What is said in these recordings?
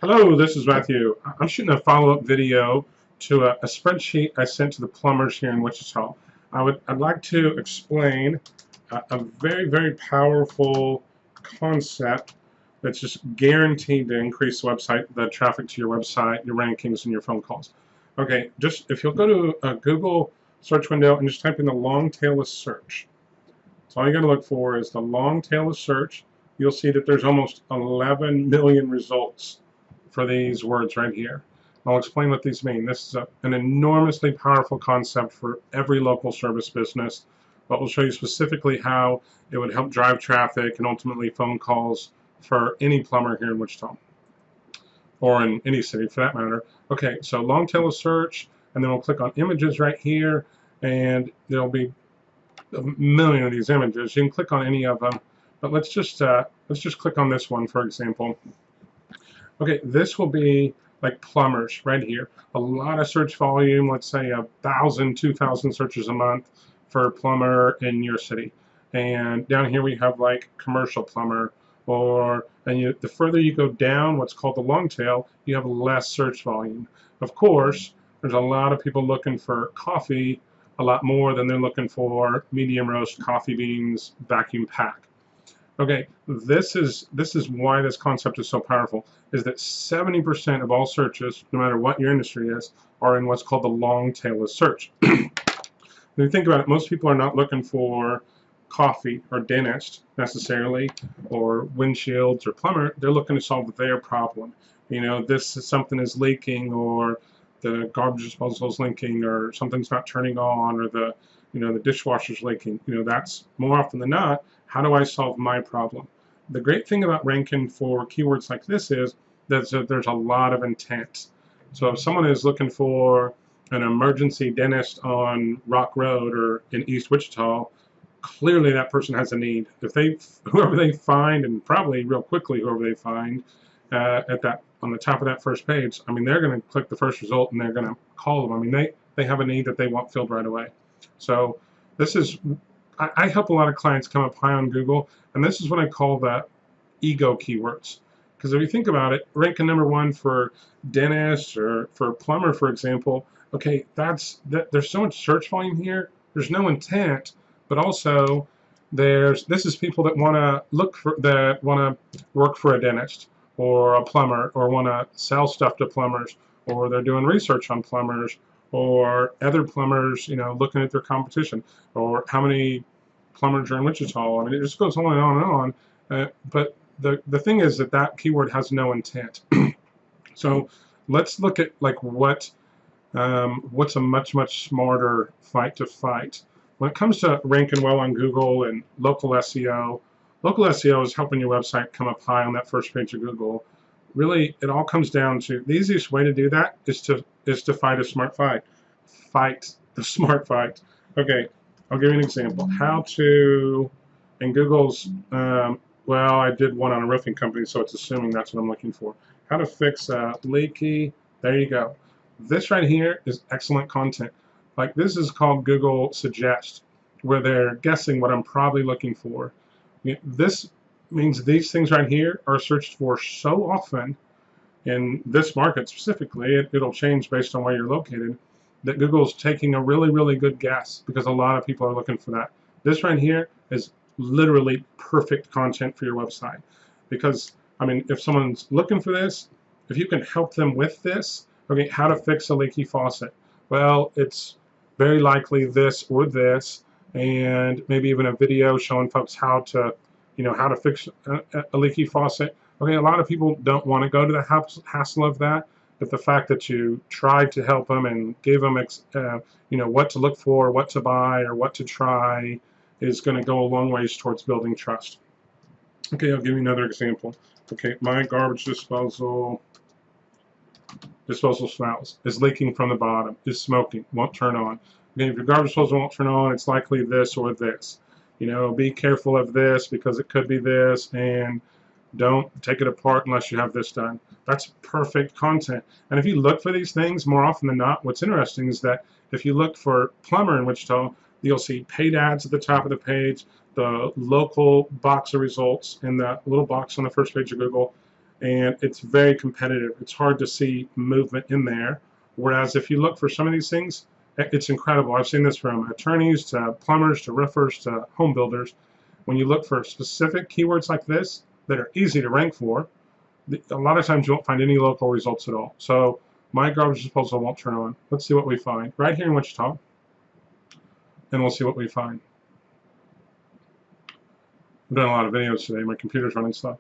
Hello, this is Matthew. I'm shooting a follow-up video to a spreadsheet I sent to the plumbers here in Wichita. I'd like to explain a very, very powerful concept that's just guaranteed to increase the traffic to your website, your rankings, and your phone calls. Okay, just if you'll go to a Google search window and just type in the long tail of search. So all you got to look for is the long tail of search. You'll see that there's almost 11 million results for these words right here. I'll explain what these mean. This is an enormously powerful concept for every local service business, but we'll show you specifically how it would help drive traffic and ultimately phone calls for any plumber here in Wichita, or in any city for that matter. Okay, so long tail of search, and then we'll click on images right here, and there'll be a million of these images. You can click on any of them, but let's just click on this one, for example. Okay, this will be like plumbers right here. A lot of search volume, let's say 1,000, 2,000 searches a month for a plumber in your city. And down here we have like commercial plumber, the further you go down, what's called the long tail, you have less search volume. Of course, there's a lot of people looking for coffee, a lot more than they're looking for medium roast coffee beans vacuum pack. Okay, this is why this concept is so powerful, is that 70% of all searches, no matter what your industry is, are in what's called the long tail of search. When you think about it, most people are not looking for coffee or dentist necessarily, or windshields or plumber. They're looking to solve their problem. You know, something is leaking, or the garbage disposal is leaking, or something's not turning on, or the dishwasher's leaking. That's more often than not, how do I solve my problem? The great thing about ranking for keywords like this is that there's a lot of intent. So if someone is looking for an emergency dentist on Rock Road or in East Wichita, clearly that person has a need. Whoever they find, and probably real quickly whoever they find on the top of that first page, I mean, they're going to click the first result and they're going to call them. I mean, they have a need that they want filled right away. So I help a lot of clients come up high on Google, and this is what I call the ego keywords. Because if you think about it, ranking #1 for dentist or for plumber, for example, okay, there's so much search volume here. There's no intent, but also this is people that want to work for a dentist or a plumber, or want to sell stuff to plumbers, or they're doing research on plumbers, or other plumbers, looking at their competition, or how many plumbers are in Wichita. I mean, it just goes on and on and on. But the thing is that keyword has no intent. So let's look at like what's a much smarter fight to fight when it comes to ranking well on Google and local SEO. Local SEO is helping your website come up high on that first page of Google. Really, it all comes down to the easiest way to do that is to fight a smart fight. Fight the smart fight. Okay, I'll give you an example. How to, in Google's, well, I did one on a roofing company, so it's assuming that's what I'm looking for. How to fix a leaky, there you go. This right here is excellent content. Like, this is called Google Suggest, where they're guessing what I'm probably looking for. This means these things right here are searched for so often in this market specifically, it'll change based on where you're located, that Google's taking a really good guess, because a lot of people are looking for that. This right here is literally perfect content for your website, because I mean, if someone's looking for this, if you can help them with this, okay, how to fix a leaky faucet, well, it's very likely this or this, and maybe even a video showing folks how to fix a leaky faucet. Okay, a lot of people don't want to go to the hassle of that, but the fact that you tried to help them and gave them what to look for, what to buy, or what to try is going to go a long ways towards building trust. Okay, I'll give you another example. Okay, my garbage disposal smells, is leaking from the bottom, is smoking, won't turn on. Okay, if your garbage disposal won't turn on, it's likely this or this. Be careful of this because it could be this, and don't take it apart unless you have this done. That's perfect content. And if you look for these things, more often than not, what's interesting is that if you look for plumber in Wichita, you'll see paid ads at the top of the page, the local box of results in that little box on the first page of Google. and it's very competitive. It's hard to see movement in there. Whereas if you look for some of these things, it's incredible. I've seen this from attorneys to plumbers to roofers to home builders. When you look for specific keywords like this that are easy to rank for, a lot of times you won't find any local results at all. So my garbage disposal won't turn on. Let's see what we find. Right here in Wichita, and we'll see what we find. I've done a lot of videos today. My computer's running slow.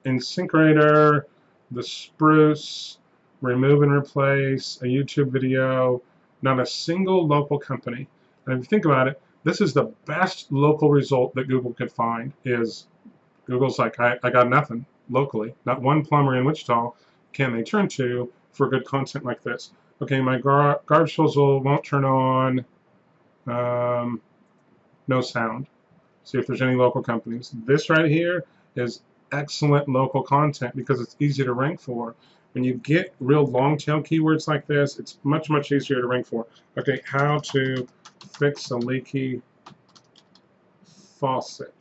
Incinerator, the spruce, remove and replace, a YouTube video, not a single local company. And if you think about it, this is the best local result that Google could find. Is Google's like, I got nothing locally. Not one plumber in Wichita can they turn to for good content like this. Okay, my garbage disposal won't turn on. No sound. See if there's any local companies. This right here is excellent local content because it's easy to rank for. When you get real long tail keywords like this, it's much, much easier to rank for. Okay, how to fix a leaky faucet.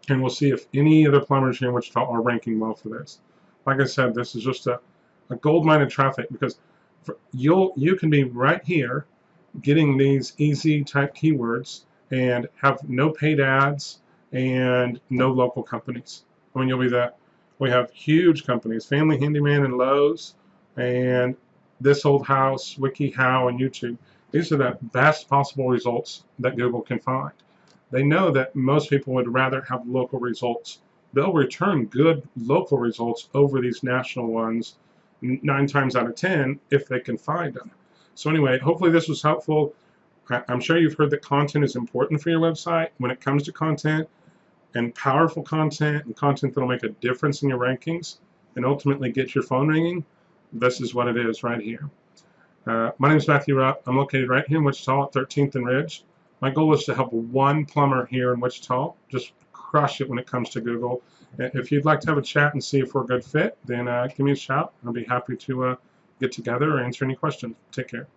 And we'll see if any of the plumbers here in Wichita are ranking well for this. Like I said, this is just a gold mine of traffic because you can be right here getting these easy type keywords and have no paid ads and no local companies. I mean, we have huge companies, Family Handyman and Lowe's, and This Old House, WikiHow, and YouTube. These are the best possible results that Google can find. They know that most people would rather have local results. They'll return good local results over these national ones 9 times out of 10 if they can find them. So anyway, hopefully this was helpful. I'm sure you've heard that content is important for your website. When it comes to content and powerful content and content that'll make a difference in your rankings and ultimately get your phone ringing, this is what it is right here. My name is Matthew Rupp. I'm located right here in Wichita at 13th and Ridge. My goal is to help one plumber here in Wichita just crush it when it comes to Google. If you'd like to have a chat and see if we're a good fit, then give me a shout. I'll be happy to get together or answer any questions. Take care.